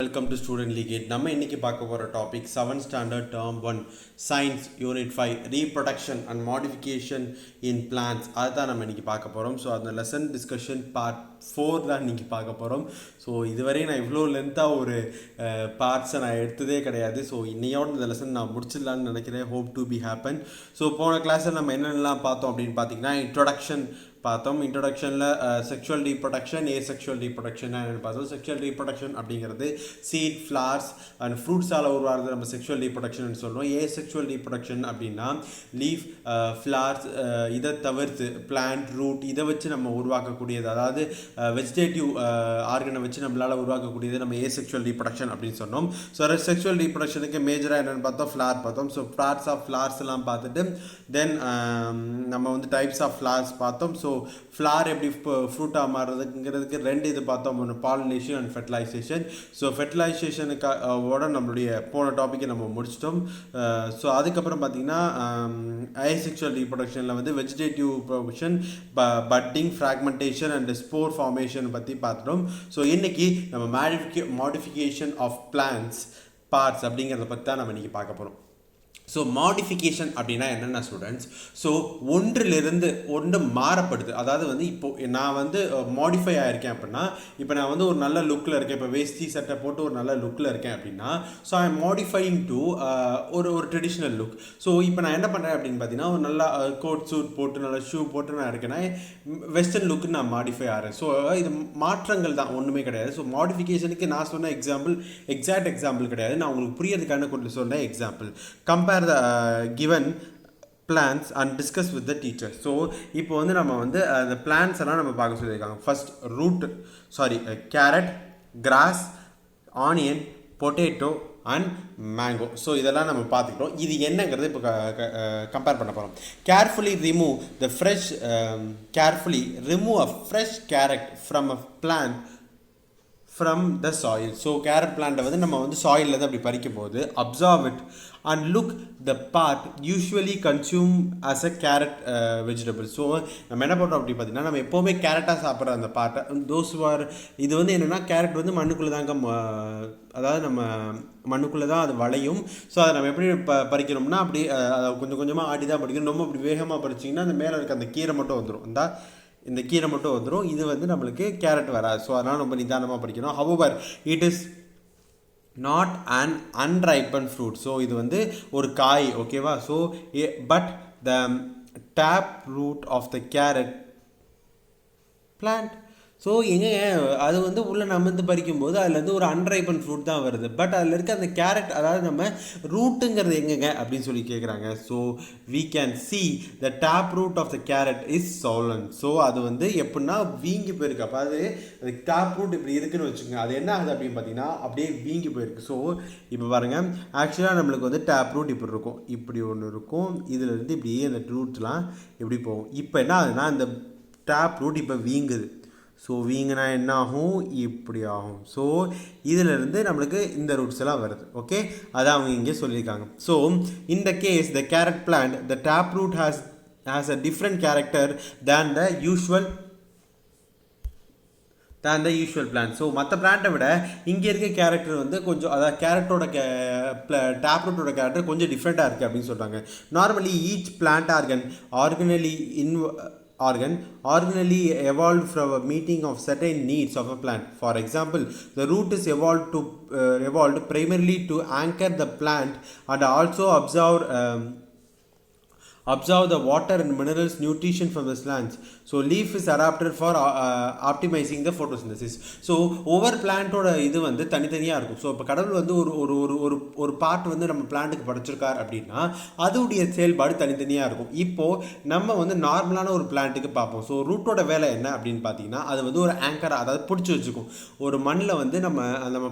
Welcome to student லீகேட். நம்ம இன்னைக்கு பார்க்க போகிற topic 7th standard term 1 science unit 5 reproduction and modification in plants. அதுதான் நம்ம இன்னைக்கு பார்க்க போகிறோம். ஸோ அந்த லெசன் டிஸ்கஷன் பார்ட் 4 தான் இன்னைக்கு பார்க்க போகிறோம். ஸோ இதுவரை நான் இவ்வளோ லென்த்தாக ஒரு பார்ட்ஸை நான் எடுத்ததே கிடையாது. ஸோ இன்னையோட இந்த லெசன் நான் முடிச்சிடலான்னு நினைக்கிறேன். Hope to be happen. So போன கிளாஸில் நம்ம என்னென்னலாம் பார்த்தோம் அப்படின்னு பார்த்தீங்கன்னா, இன்ட்ரொடக்ஷன் பார்த்தோம். இன்ட்ரொடக்ஷனில் செக்ஷுவல் ரீப்ரொடக்ஷன், ஏசெக்ஷுவல் ரீப்ரொடக்ஷன் என்னென்னு பார்த்தோம். செக்ஷுவல் ரீப்ரொடக்ஷன் அப்படிங்கிறது சீட், ஃப்ளார்ஸ் அண்ட் ஃப்ரூட்ஸால் உருவாகிறது நம்ம செக்ஷுவல் ரீப்ரொடக்ஷன் சொல்லுவோம். ஏசெக்ஷுவல் ரீப்ரொடக்ஷன் அப்படின்னா லீஃப், ஃப்ளார்ஸ், இதை தவிர்த்து பிளான்ட், ரூட் இதை வச்சு நம்ம உருவாக்கக்கூடியது, அதாவது வெஜிடேட்டிவ் ஆர்கனை வச்சு நம்மளால் உருவாக்கக்கூடியது நம்ம ஏசெக்ஷுவல் ரீப்ரொடக்ஷன் அப்படின்னு சொன்னோம். ஸோ செக்ஷுவல் ரீப்ரொடக்ஷனுக்கு மேஜராக என்னென்னு பார்த்தோம், ஃப்ளார் பார்த்தோம். ஸோ பார்ட்ஸ் ஆஃப் ஃப்ளார்ஸ் எல்லாம் பார்த்துட்டு தென் நம்ம வந்து டைப்ஸ் ஆஃப் ஃப்ளார்ஸ் பார்த்தோம். ஸோ ஃப்ளார் எப்படி ஃப்ரூட்டாக மாறுறதுங்கிறதுக்கு ரெண்டு இது பார்த்தோம், ஒன்று பாலினேஷன் அண்ட் ஃபெர்டிலைசேஷன். ஸோ ஃபெர்டிலைசேஷனுக்காக நம்மளுடைய போன டாப்பிக்கை நம்ம முடிச்சிட்டோம். ஸோ அதுக்கப்புறம் பார்த்தீங்கன்னா ஐசெக்சுவல் ரீப்ரொடக்ஷனில் வந்து vegetative production, budding, fragmentation and spore formation பற்றி பார்த்துட்டோம். ஸோ இன்றைக்கி நம்ம மாடிஃபிகேஷன் ஆஃப் பிளான்ஸ் பார்ட்ஸ் அப்படிங்கிறத பற்றி தான் நம்ம இன்றைக்கி பார்க்க போகிறோம். ஸோ மாடிஃபிகேஷன் அப்படின்னா என்னென்ன ஸ்டூடெண்ட்ஸ், ஸோ ஒன்றிலிருந்து ஒன்று மாறப்படுது. அதாவது வந்து இப்போது நான் வந்து மாடிஃபை ஆகிருக்கேன் அப்படின்னா, இப்போ நான் வந்து ஒரு நல்ல லுக்கில் இருக்கேன், இப்போ வேஷ்டி சட்டை போட்டு ஒரு நல்ல லுக்கில் இருக்கேன் அப்படின்னா, so I am modifying to ஒரு ட்ரெடிஷ்னல் லுக். ஸோ இப்போ நான் என்ன பண்ணுறேன் அப்படின்னு பார்த்தீங்கன்னா, ஒரு நல்லா கோட் சூட் போட்டு நல்ல ஷூ போட்டு நான் இருக்கேன்னா வெஸ்டர்ன் லுக்கு நான் மாடிஃபை ஆகிறேன். ஸோ இது மாற்றங்கள் தான், ஒன்றுமே கிடையாது. ஸோ மாடிஃபிகேஷனுக்கு நான் சொன்ன எக்ஸாம்பிள் எக்ஸாக்ட் எக்ஸாம்பிள் கிடையாது, நான் உங்களுக்கு புரியறதுக்கான கொண்டு சொன்ன example. Compare the given plants and discuss with the teacher. So இப்போ வந்து நம்ம வந்து அந்த பிளான்ஸ் எல்லாம் நம்ம பார்க்க சொல்லியிருக்காங்க. First root, carrot, grass, onion, potato and mango. So இதெல்லாம் நம்ம பார்த்துக்கிட்டோம். இது என்னங்கிறது இப்போ கம்பேர் பண்ண போகிறோம். Carefully remove a fresh carrot from a plant from the soil. So carrot பிளான்ட்டை வந்து நம்ம வந்து சாயிலேருந்து அப்படி பறிக்கும் போது observe it and look the part usually consume as a carrot vegetable. So நம்ம என்ன பண்ணுறோம் அப்படி பார்த்தீங்கன்னா, நம்ம எப்போவுமே கேரட்டாக சாப்பிட்ற அந்த பார்ட்டை தோசுவார் இது வந்து என்னென்னா, கேரட் வந்து மண்ணுக்குள்ளே தாங்க, அதாவது நம்ம மண்ணுக்குள்ளே தான் அது வளையும். ஸோ அதை நம்ம எப்படி பறிக்கணும்னா, அப்படி அதை கொஞ்சம் கொஞ்சமாக ஆடி தான் பறிக்கணும். ரொம்ப அப்படி வேகமாக பறிச்சிங்கன்னா அந்த மேலே இருக்க அந்த கீரை மட்டும் வந்துடும், இந்த கீரை மட்டும் வந்துடும். இது வந்து நம்மளுக்கு கேரட் வராது. ஸோ அதனால் நம்ம நிதானமாக படிக்கணும். However it is not an unripen fruit. So இது வந்து ஒரு காய், ஓகேவா. So but the tap root of the carrot plant. So எங்கே அது வந்து உள்ளே நம்ம வந்து பறிக்கும்போது அதுலேருந்து ஒரு அன்ரைப்பன் ஃப்ரூட் தான் வருது. பட் அதில் இருக்க அந்த கேரட், அதாவது நம்ம ரூட்டுங்கிறது எங்கெங்க அப்படின்னு சொல்லி கேட்குறாங்க. So we can see the tap root of the carrot is swollen. So அது வந்து எப்படின்னா வீங்கி போயிருக்கு. அப்போ அது டேப் ரூட் இப்படி இருக்குன்னு வச்சுக்கோங்க, அது என்ன ஆகுது அப்படின்னு பார்த்தீங்கன்னா அப்படியே வீங்கி போயிருக்கு. ஸோ இப்போ பாருங்கள், ஆக்சுவலாக நம்மளுக்கு வந்து டேப் ரூட் இப்படி இருக்கும், இப்படி ஒன்று இருக்கும், இதிலேருந்து இப்படியே அந்த ரூட்லாம் இப்படி போகும். இப்போ என்ன ஆகுதுன்னா அந்த டேப் ரூட் இப்போ வீங்குது. ஸோ வீங்கினா என்ன ஆகும், இப்படி ஆகும். ஸோ இதிலிருந்து நம்மளுக்கு இந்த ரூட்ஸ் எல்லாம் வருது. ஓகே, அதான் அவங்க இங்கே சொல்லியிருக்காங்க. ஸோ இந்த case the carrot plant the tap root has a different character than the usual plant. So மற்ற பிளான்ட்டை விட இங்கே இருக்க கேரக்டர் வந்து கொஞ்சம், அதாவது கேரட்டோட டேப் ரூட்டோட கேரக்டர் கொஞ்சம் டிஃப்ரெண்ட்டாக இருக்குது அப்படின்னு சொல்கிறாங்க. Normally each plant originally evolved from a meeting of certain needs of a plant. For example, the root is evolved primarily to anchor the plant and also absorb the water and minerals nutrition from the plants. So leaf is adapted for optimizing the photosynthesis. So ஒவ்வொரு பிளான்ட்டோட இது வந்து தனித்தனியாக இருக்கும். So இப்போ கடவுள் வந்து ஒரு part வந்து நம்ம பிளான்ட்டுக்கு படைச்சிருக்கார் அப்படின்னா அதோடைய செயல்பாடு தனித்தனியாக இருக்கும். இப்போது நம்ம வந்து நார்மலான ஒரு பிளான்ட்டுக்கு பார்ப்போம். ஸோ ரூட்டோட வேலை என்ன அப்படின்னு பார்த்தீங்கன்னா, அது வந்து ஒரு ஆங்கராக, அதாவது பிடிச்சி வச்சுக்கும். ஒரு மண்ணில் வந்து நம்ம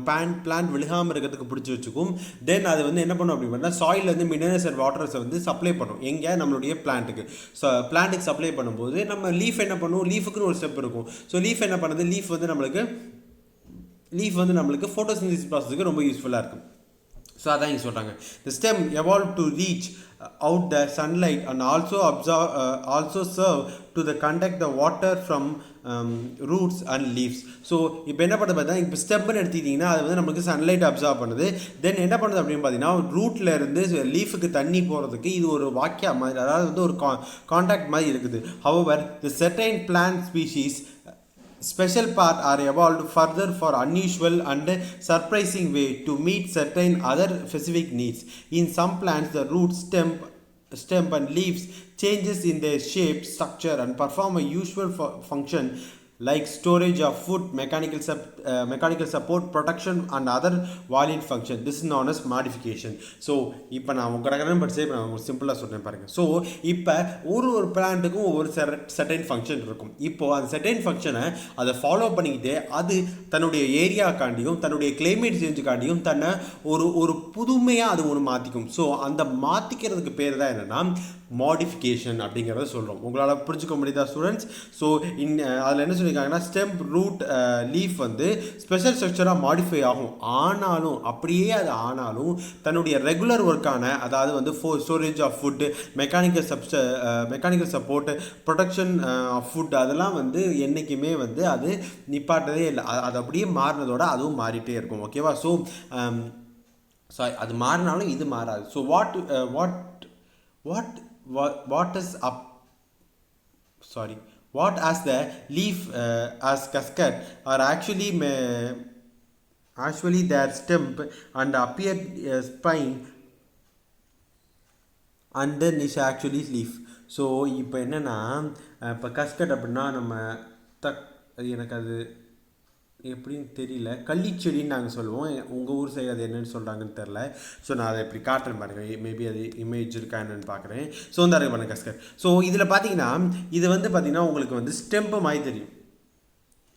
பிளான்ட் விழுகாமல் இருக்கிறதுக்கு பிடிச்சி வச்சுக்கும். தென் அது வந்து என்ன பண்ணும் அப்படின்னு பார்த்தீங்கன்னா, சாயிலேருந்து மினரல்ஸ் அண்ட் வாட்டர்ஸை வந்து சப்ளை பண்ணும். எங்கே, நம்மளுடைய பிளான்ட்டுக்கு. ஸோ பிளான்ட்டுக்கு சப்ளை பண்ணும்போது நம்ம லீஃப் என்ன பண்ணும், லீஃபுக்குன்னு ஒரு ஸ்டெப் இருக்கும். ஸோ லீஃப் என்ன பண்ணுது, லீஃப் வந்து நம்மளுக்கு ஃபோட்டோசிந்தசிஸ் ப்ராசஸுக்கு ரொம்ப யூஸ்ஃபுல்லாக இருக்கும். ஸோ அதான் இங்கே சொல்கிறாங்க. த stem evolve to reach out the sunlight and also serve to the conduct the water from roots and leaves. So இப்போ என்ன பண்ணுறது பார்த்தீங்கன்னா, இப்போ ஸ்டெம்னு எடுத்துக்கிட்டிங்கன்னா அது வந்து நமக்கு சன்லைட் அப்சர்வ் பண்ணுது. தென் என்ன பண்ணுது அப்படின்னு பார்த்தீங்கன்னா, ரூட்டில் இருந்து லீஃபுக்கு தண்ணி போகிறதுக்கு இது ஒரு வாக்கியா மாதிரி, அதாவது வந்து ஒரு கான்டாக்ட் மாதிரி இருக்குது. However the certain plant species special part are evolved further for unusual and surprising way to meet certain other specific needs. In some plants, the root, stem and leaves changes in their shape, structure and perform a usual function like storage of food, mechanical support, protection and other valid function. This is known as modification. So இப்போ நான் உங்கள்கிட்ட படிச்சு இப்போ நான் சிம்பிளாக சொல்கிறேன் பாருங்கள். So இப்போ ஒரு பிளான்ட்டுக்கும் ஒவ்வொரு செர்டைன் ஃபங்க்ஷன் இருக்கும். இப்போது அந்த செர்டைன் ஃபங்க்ஷனை அதை ஃபாலோ பண்ணிக்கிட்டு அது தன்னுடைய ஏரியாக்காண்டியும் தன்னுடைய கிளைமேட் சேஞ்சுக்காண்டியும் தன்னை ஒரு புதுமையாக அது ஒன்று மாற்றிக்கும். ஸோ அந்த மாற்றிக்கிறதுக்கு பேர் தான் என்னென்னா மாடிஃபிகேஷன் அப்படிங்கிறத சொல்கிறோம். உங்களால் புரிஞ்சுக்க முடியுதா ஸ்டூடெண்ட்ஸ்? ஸோ அதில் என்ன சொல்லியிருக்காங்கன்னா, ஸ்டெம், ரூட், லீஃப் வந்து ஸ்பெஷல் ஸ்ட்ரக்சராக மாடிஃபை ஆகும். ஆனாலும் அப்படியே அது ஆனாலும் தன்னுடைய ரெகுலர் ஒர்க்கான, அதாவது வந்து storage of food, mechanical support, protection of food, அதெல்லாம் வந்து என்றைக்குமே வந்து அது நிப்பாட்டதே இல்லை. அது அப்படியே மாறினதோட அதுவும் மாறிட்டே இருக்கும். ஓகேவா? ஸோ அது மாறினாலும் இது மாறாது. So what as the leaf as cascade are actually their stem and appear spine underneath actually leaf. So இப்போ என்னென்னா, இப்போ கஸ்கட் அப்படின்னா நம்ம எனக்கு அது எப்படின்னு தெரியல, கள்ளிச்செடின்னு நாங்கள் சொல்லுவோம். உங்கள் ஊர் சைடு அது என்னென்னு சொல்கிறாங்கன்னு தெரில. ஸோ நான் அதை இப்படி காட்டுறேன் பாருங்கள். மேபி அது இமேஜ் இருக்கா என்னென்னு பார்க்குறேன். ஸோ இந்த இருக்கு பாருங்கள் கஸ்கட். ஸோ இதில் பார்த்தீங்கன்னா இது வந்து பார்த்திங்கன்னா உங்களுக்கு வந்து ஸ்டெம்பு மாதிரி தெரியும்.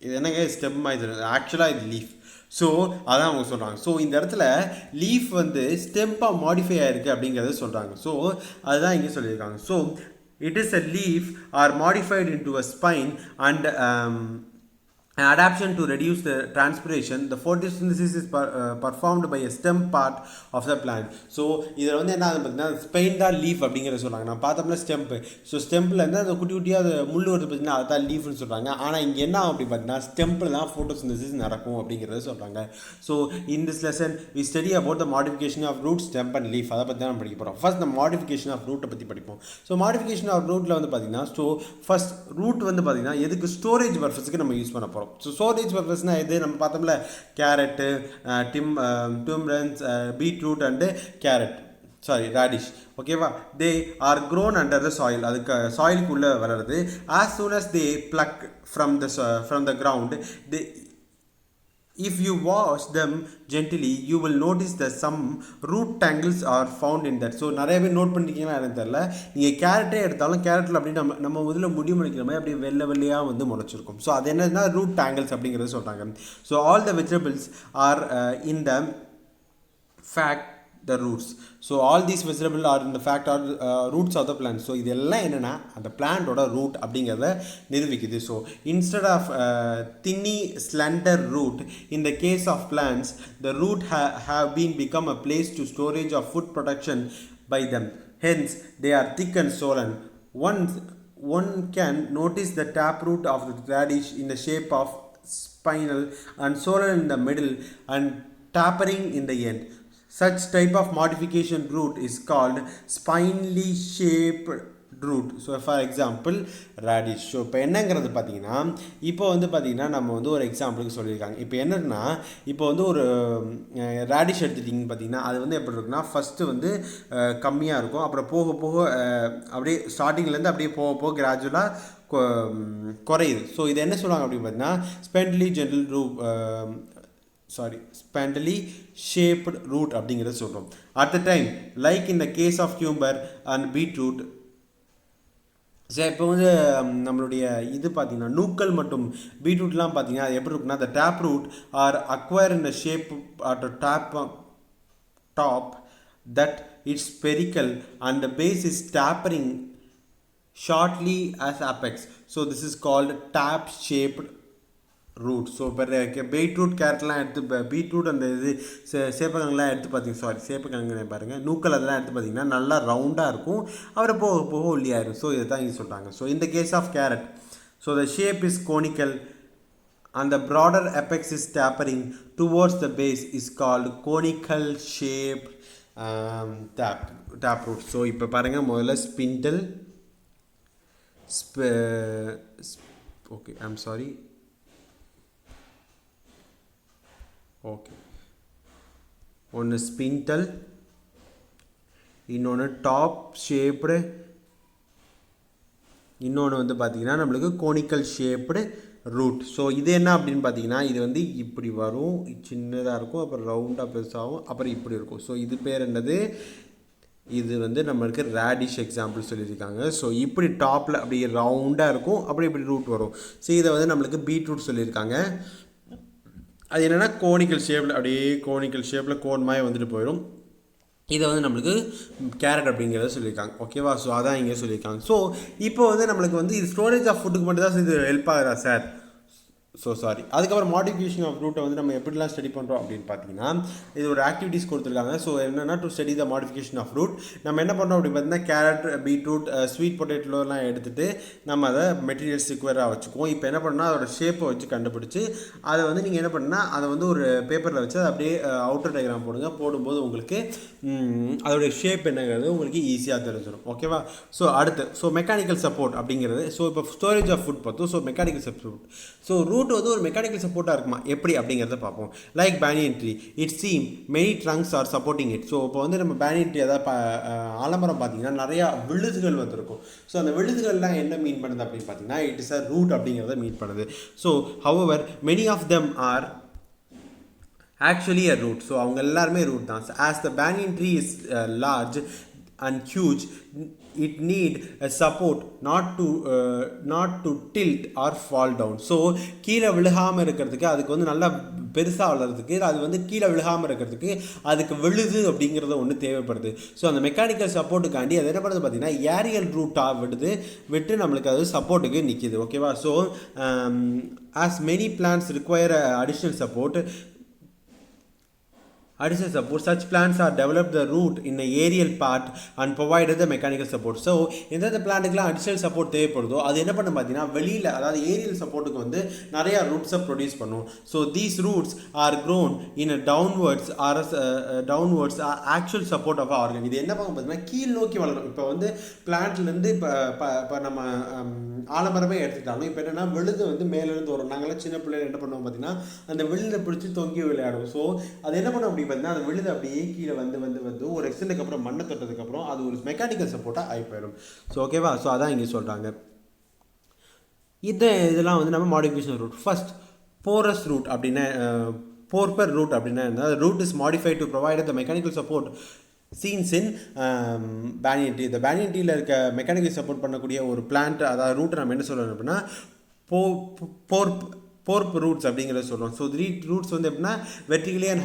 இது என்னங்க ஸ்டெம் மாதிரி தெரியும், ஆக்சுவலாக இது லீஃப். ஸோ அதான் அவங்க சொல்கிறாங்க. ஸோ இந்த இடத்துல லீஃப் வந்து ஸ்டெம்பாக மாடிஃபை ஆகிருக்கு அப்படிங்கிறத சொல்கிறாங்க. ஸோ அதுதான் இங்கே சொல்லியிருக்காங்க. So it is a leaf are modified into a spine and an adaptation to reduce the transpiration. The photosynthesis is performed by a stem part of the plant. So இதில் வந்து என்ன பார்த்தீங்கன்னா ஸ்பெயின் தான் leaf அப்படிங்கிறத சொல்கிறாங்க. நான் பார்த்தோம்னா stump. So ஸ்டெம்பில் அந்த குட்டி குட்டியாக அது முள் வருது பார்த்தீங்கன்னா அதுதான் லீஃப்னு சொல்கிறாங்க. ஆனால் இங்கே என்ன அப்படி பார்த்தீங்கன்னா ஸ்டெம்பில் தான் ஃபோட்டோசிந்தசிஸ் நடக்கும் அப்படிங்கிறத சொல்கிறாங்க. So in this lesson we study about the modification of root, stem and leaf. அதை பற்றி தான் நம்ம படிக்க போகிறோம். ஃபர்ஸ்ட் நம்ம மாடிஃபிகேஷன் ஆஃப் ரூட்டை பற்றி படிப்போம். ஸோ மாடிஃபிகேஷன் ஆஃப் ரூட்டில் வந்து பார்த்தீங்கன்னா ஃபர்ஸ்ட் ரூட் வந்து பார்த்தீங்கன்னா எதுக்கு ஸ்டோரேஜ் பர்பஸ்க்கு நம்ம யூஸ் பண்ண போகிறோம். ஸோ ஸ்டோரேஜ் பர்பஸ்னால் எது நம்ம பார்த்தோம்ல, கேரட்டு, டிம்ரன்ஸ், பீட்ரூட் அண்டு ரேடிஷ். ஓகேவா? They are grown under the soil. அதுக்கு சாயிலுக்குள்ளே வளருது. As soon as they pluck from the ground, if you wash them gently you will notice that some root tangles are found in that. So நிறைய பேர் note பண்ணிருக்கீங்களா எனக்கு தெரியல. நீங்கள் கேரட்டே எடுத்தாலும் கேரட்டில் அப்படி நம்ம முதல்ல முடி முளைக்கிற மாதிரி அப்படியே வெள்ளையாக வந்து முளைச்சிருக்கும். ஸோ அது என்னதுன்னா ரூட் டேங்கிள்ஸ் அப்படிங்கிறத சொல்கிறாங்க. So all the vegetables are in the fact the roots. So all these vegetables are in the fact are roots of the plant. So இதெல்லாம் என்னன்னா அந்த பிளான்ட்டோட ரூட் அப்படிங்கிறத நிரூபிக்குது. So instead of thinny slender root in the case of plants, the root have become a place to storage of food protection by them. Hence they are thick and swollen. One can notice the taproot of the radish in the shape of spinal and swollen in the middle and tapering in the end. Such type of modification root is called spinely shaped root. So for example radish. So இப்போ என்னங்கிறது பார்த்தீங்கன்னா இப்போ வந்து பார்த்தீங்கன்னா நம்ம வந்து ஒரு எக்ஸாம்பிளுக்கு சொல்லியிருக்காங்க. இப்போ என்னன்னா இப்போ வந்து ஒரு ரேடிஷ் எடுத்துட்டிங்கன்னு பார்த்தீங்கன்னா அது வந்து எப்படி இருக்குன்னா ஃபஸ்ட்டு வந்து கம்மியாக இருக்கும். அப்புறம் போக போக அப்படியே ஸ்டார்டிங்லேருந்து அப்படியே போக கிராஜுவலாக குறையுது. ஸோ இது என்ன சொல்லுவாங்க அப்படின்னு பார்த்தீங்கன்னா spindly shaped root அப்படிங்கிறத சொல்கிறோம். At the time like in the case of cucumber and beetroot. சரி, இப்போ வந்து நம்மளுடைய இது பார்த்தீங்கன்னா நூக்கல் மற்றும் பீட்ரூட்லாம் பார்த்தீங்கன்னா அது எப்படி இருக்குன்னா the tap root are acquired in the shape at the top that it's spherical and the base is tapering shortly as apex. So this is called tap shaped root. So இப்போ பீட்ரூட் கேரட்லாம் எடுத்து beetroot அந்த இது சேப்பக்கிழங்குலாம் எடுத்து பார்த்தீங்க சேப்பக்கிழங்கு பாருங்கள் நூக்கல் அதெல்லாம் எடுத்து பார்த்தீங்கன்னா நல்லா ரவுண்டாக இருக்கும், அப்புறம் போக போக ஒல்லியாயிரும். ஸோ இதை தான் இங்கே சொல்கிறாங்க. ஸோ இந்த case of carrot, so the shape is conical and the broader apex is tapering towards the base is called conical shaped tap root. So இப்போ பாருங்க முதல்ல spindle okay I'm sorry okay ஒன்று spindle, இன்னொன்று top shaped, இன்னொன்று வந்து பார்த்திங்கன்னா நம்மளுக்கு conical shaped root. So இது என்ன அப்படின்னு பார்த்தீங்கன்னா இது வந்து இப்படி வரும், சின்னதாக இருக்கும், அப்புறம் ரவுண்டாக பெருசாகும், அப்புறம் இப்படி இருக்கும். ஸோ இது பேர் என்னது, இது வந்து நம்மளுக்கு ரேடிஷ் எக்ஸாம்பிள் சொல்லியிருக்காங்க. ஸோ இப்படி டாப்பில் அப்படி ரவுண்டாக இருக்கும், அப்படி இப்படி ரூட் வரும். ஸோ இதை வந்து நம்மளுக்கு பீட்ரூட் சொல்லியிருக்காங்க. அது என்னென்னா கோனிக்கல் ஷேப்பில் அப்படியே கோனிக்கல் ஷேப்பில் கோன் மாதிரி வந்துட்டு போயிடும். இதை வந்து நம்மளுக்கு கேரட் அப்படிங்கிறத சொல்லியிருக்காங்க. ஓகேவா? ஸோ அதான் இங்கே சொல்லியிருக்காங்க. ஸோ இப்போ வந்து நம்மளுக்கு வந்து இது ஸ்டோரேஜ் ஆஃப் ஃபுட்டுக்கு மட்டும் தான் இது ஹெல்ப் ஆகுதா சார்? So sorry. அதுக்கப்புறம் மாடிஃபிகேஷன் ஆஃப் ரூட்டை வந்து நம்ம எப்படிலாம் ஸ்டடி பண்ணுறோம் அப்படின்னு பார்த்தீங்கன்னா இது ஒரு ஆக்டிவிட்டிஸ் கொடுத்துருக்காங்க. ஸோ என்னென்னா to study the modification of root நம்ம என்ன பண்ணுறோம் அப்படின்னு பார்த்தீங்கன்னா கேரட், பீட்ரூட், ஸ்வீட் பொட்டேட்டோலாம் எடுத்துகிட்டு நம்ம அதை மெட்டீரியல்ஸ் ரிக்வயராக வச்சுக்குவோம். இப்போ என்ன பண்ணால் அதோட ஷேப்பை வச்சு கண்டுபிடிச்சி அதை வந்து நீங்கள் என்ன பண்ணால் அதை வந்து ஒரு பேப்பரில் வச்சு அதை அப்படியே அவுட்டர் டயக்ராம் போடுங்க. போடும்போது உங்களுக்கு அதோடைய ஷேப் என்னங்கிறது உங்களுக்கு ஈஸியாக தெரிஞ்சிடும். ஓகேவா? ஸோ அடுத்து மெக்கானிக்கல் சப்போர்ட் அப்படிங்கிறது. ஸோ இப்போ ஸ்டோரேஜ் ஆஃப் ஃபுட் பார்த்தோம். So mechanical support. So root வந்து ஒரு மெக்கானிக்கல் சப்போர்ட்டாக இருக்குமா எப்படி அப்படிங்கிறத பார்ப்போம். Like banyan tree it seem many trunks are supporting it. So இப்போ வந்து நம்ம பேனியன் ட்ரீ அதாவது ஆலமரம் பார்த்தீங்கன்னா நிறையா விழுதுகள் வந்துருக்கும். ஸோ அந்த விழுதுகள்லாம் என்ன மீன் பண்ணுது அப்படின்னு பார்த்தீங்கன்னா இட் இஸ் அ ரூட் அப்படிங்கிறத மீன் பண்ணுது. So however many of them are actually a root. So அவங்க எல்லாருமே ரூட் தான். as the banyan tree is large and huge, it need a support not to tilt or fall down. So கீழே விழுகாமல் இருக்கிறதுக்கு அதுக்கு வந்து நல்லா பெருசாக வளர்கிறதுக்கு அது வந்து கீழே விழுகாமல் இருக்கிறதுக்கு அதுக்கு விழுது அப்படிங்கிறது ஒன்று தேவைப்படுது. ஸோ அந்த மெக்கானிக்கல் சப்போர்ட்டுக்காண்டி அது என்ன பண்ணுறது பார்த்தீங்கன்னா ஏரியல் ரூட்டாக விட்டு நம்மளுக்கு அது சப்போர்ட்டுக்கு நிற்கிது. ஓகேவா? So as many plants require additional support, such plants are developed the root in the aerial part and provided the mechanical support. So எந்தெந்த பிளான்ட்டுக்குலாம் அடிஷனல் சப்போர்ட் தேவைப்படுதோ அது என்ன பண்ண பார்த்தீங்கன்னா வெளியில் அதாவது ஏரியல் சப்போர்ட்டுக்கு வந்து நிறையா ரூட்ஸை ப்ரொடியூஸ் பண்ணும். So these roots are grown in a downwards are actual support of organ. இது என்ன பண்ண பார்த்தீங்கன்னா கீழ் நோக்கி வளரும். இப்போ வந்து பிளான்ட்லேருந்து இப்போ நம்ம ஆலமரமே எடுத்துக்கிட்டாலும் இப்போ என்னென்னா விழுது வந்து மேலேருந்து வரும். நாங்களாம் சின்ன பிள்ளைகள் என்ன பண்ணுவோம் பார்த்தீங்கன்னா அந்த விழுதை பிடிச்சி தொங்கி விளையாடுவோம். ஸோ அது என்ன பண்ணும் அப்படி பார்த்தீங்கன்னா அந்த விழுது அப்படியே கீழே வந்து ஒரு எக்ஸ்டெண்டுக்கு அப்புறம் மண்ணை தொட்டதுக்கப்புறம் அது ஒரு மெக்கானிக்கல் சப்போர்ட்டாக ஆகி போயிடும். ஸோ ஓகேவா? ஸோ அதான் இங்கே சொல்கிறாங்க. இதெல்லாம் வந்து நம்ம மாடிஃபிகேஷன் ரூட். ஃபர்ஸ்ட் போரஸ் ரூட் அப்படின்னா போர்பர் ரூட் அப்படின்னா root is modified to provide the mechanical support seen in banyan tree. இந்த பேனியன் ட்ரீயில் இருக்க மெக்கானிக்கல் சப்போர்ட் பண்ணக்கூடிய ஒரு பிளான்ட் அதாவது ரூட்டை நம்ம என்ன சொல்லணும் அப்படின்னா போர்ப் ரூட்ஸ் அப்படிங்கிறத சொல்கிறோம். ஸோ ரூட்ஸ் வந்து எப்படின்னா வெர்டிகலி அண்ட்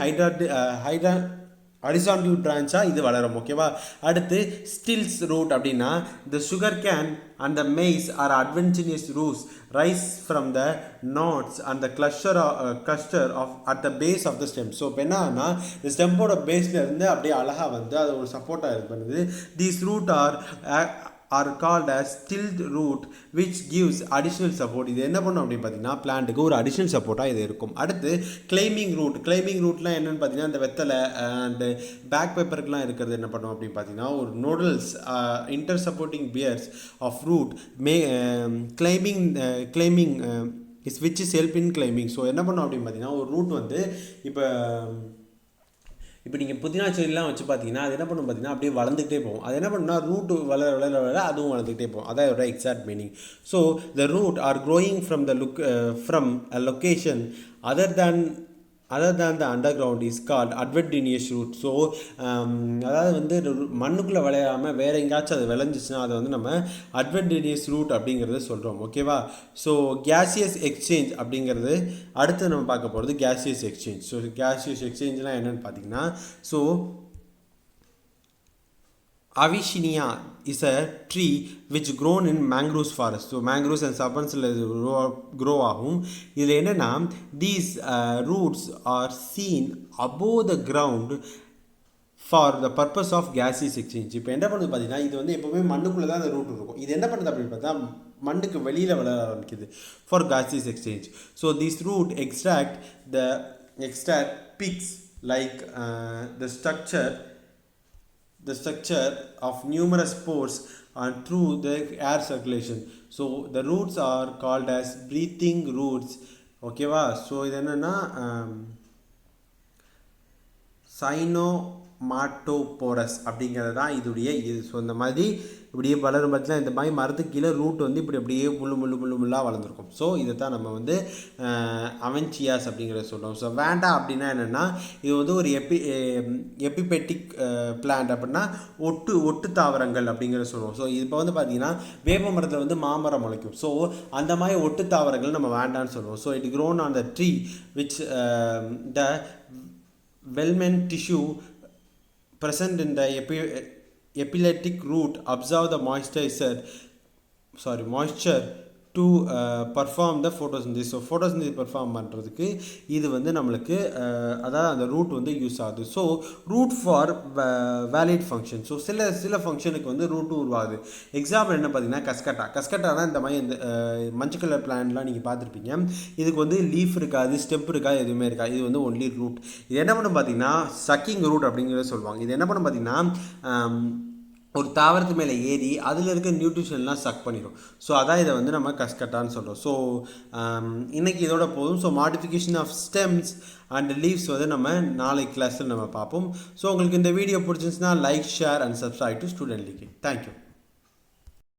ஹரிசாண்டல் பிரான்ச்சாக இது வளரும். ஓகேவா? அடுத்து ஸ்டில்ஸ் ரூட் அப்படின்னா த sugar cane and the maize are adventitious roots rise from the knots and the cluster of at the base of the stem. So இப்போ என்னன்னா இந்த ஸ்டெம்போட பேஸில் இருந்து அப்படியே அழகாக வந்து அது ஒரு சப்போர்ட்டாக இது பண்ணுது. These root are called as stilt root which gives additional support. இது என்ன பண்ணும் அப்படின்னு பார்த்தீங்கன்னா பிளான்ட்டுக்கு ஒரு அடிஷ்னல் சப்போர்ட்டாக இது இருக்கும். அடுத்து கிளைம்பிங் ரூட்லாம் என்னென்னு பார்த்தீங்கன்னா இந்த வெத்தலை அண்ட் பேக் பேப்பருக்குலாம் இருக்கிறது என்ன பண்ணும் அப்படின்னு பார்த்தீங்கன்னா ஒரு nodals inter supporting piers of root climbing is which is help in climbing. So என்ன பண்ணும் அப்படின்னு பார்த்தீங்கன்னா ஒரு ரூட் வந்து இப்போ நீங்கள் புதினா செடிலாம் வச்சு பார்த்தீங்கன்னா அது என்ன பண்ணும் பார்த்தீங்கன்னா அப்படியே வளர்ந்துக்கிட்டே போகும். அது என்ன பண்ணுன்னா ரூட் வளர அதுவும் வளர்ந்துக்கிட்டே போகும். அதான் இதோட exact meaning. So the root are growing from a location other than the underground is called adventitious root. ஸோ அதாவது வந்து மண்ணுக்குள்ளே விளையாமல் வேறு எங்கேயாச்சும் அது விளைஞ்சிச்சுன்னா அதை வந்து நம்ம adventitious root அப்படிங்கிறத சொல்கிறோம். ஓகேவா? ஸோ gaseous exchange அப்படிங்கிறது அடுத்து நம்ம பார்க்க போகிறது gaseous exchange. ஸோ gaseous exchangeலாம் என்னென்னு பார்த்தீங்கன்னா Avicennia is a tree which grown in mangroves forest. So mangroves and substances grow ஆகும். இதில் என்னென்னா these roots are seen above the ground for the purpose of gaseous exchange. இப்போ என்ன பண்ணுது பார்த்தீங்கன்னா இது வந்து எப்போவுமே மண்ணுக்குள்ளே தான் அந்த ரூட் இருக்கும். இது என்ன பண்ணுது அப்படின்னு பார்த்தா மண்ணுக்கு வெளியில் வளர ஆரம்பிக்குது for gaseous exchange. So this root extract picks like the structure of numerous pores and through the air circulation. So the roots are called as breathing roots. ஓகேவா? ஸோ இது என்னென்னா சைனோமாட்டோபோரஸ் அப்படிங்கிறது தான் இதுடைய இது. ஸோ இந்த மாதிரி இப்படியே வளரும் பார்த்தீங்கன்னா இந்த மாதிரி மரத்துக்கு கீழே ரூட் வந்து இப்படி அப்படியே முள்ளாக வளர்ந்துருக்கும். ஸோ இதை தான் நம்ம வந்து அவென்சியாஸ் அப்படிங்கிறத சொல்கிறோம். ஸோ வேண்டா அப்படின்னா என்னென்னா இது வந்து ஒரு எபிபெட்டிக் பிளான்ட் அப்படின்னா ஒட்டு தாவரங்கள் அப்படிங்கிறத சொல்லுவோம். ஸோ இப்போ வந்து பார்த்திங்கன்னா வேப்ப மரத்தில் வந்து மாமரம் முளைக்கும். ஸோ அந்த மாதிரி ஒட்டு தாவரங்கள் நம்ம வேண்டான்னு சொல்லுவோம். So it grown on the tree which the Velmen tissue present in the epileptic root absorb the moisture to perform the photosynthesis. So photosynthesis perform பண்ணுறதுக்கு இது வந்து நம்மளுக்கு அதாவது அந்த ரூட் வந்து யூஸ் ஆகுது. So root for valid function. So சில ஃபங்க்ஷனுக்கு வந்து ரூட்டும் உருவாகுது. எக்ஸாம்பிள் என்ன பார்த்தீங்கன்னா கஸ்கட்டானா இந்த மாதிரி இந்த மஞ்சள் கலர் பிளான்ட்லாம் நீங்கள் பார்த்துருப்பீங்க. இதுக்கு வந்து லீஃப் இருக்காது, ஸ்டெப் இருக்காது, எதுவுமே இருக்காது. இது வந்து ஒன்லி ரூட். இது என்ன பண்ணும் பார்த்தீங்கன்னா சக்கிங் ரூட் அப்படிங்கிறத சொல்லுவாங்க. இது என்ன பண்ணும் பார்த்தீங்கன்னா ஒரு தாவரத்து மேலே ஏறி அதில் இருக்க நியூட்ரிஷன்லாம் சக் பண்ணிடும். ஸோ அதான் இதை வந்து நம்ம கஸ்கட்டான்னு சொல்கிறோம். ஸோ இன்றைக்கி இதோட போதும். So modification of stems and leaves வந்து நம்ம நாளைக்கு கிளாஸில் நம்ம பார்ப்போம். ஸோ உங்களுக்கு இந்த வீடியோ பிடிச்சிருந்துச்சுன்னா like, share and subscribe to Student League. Thank you.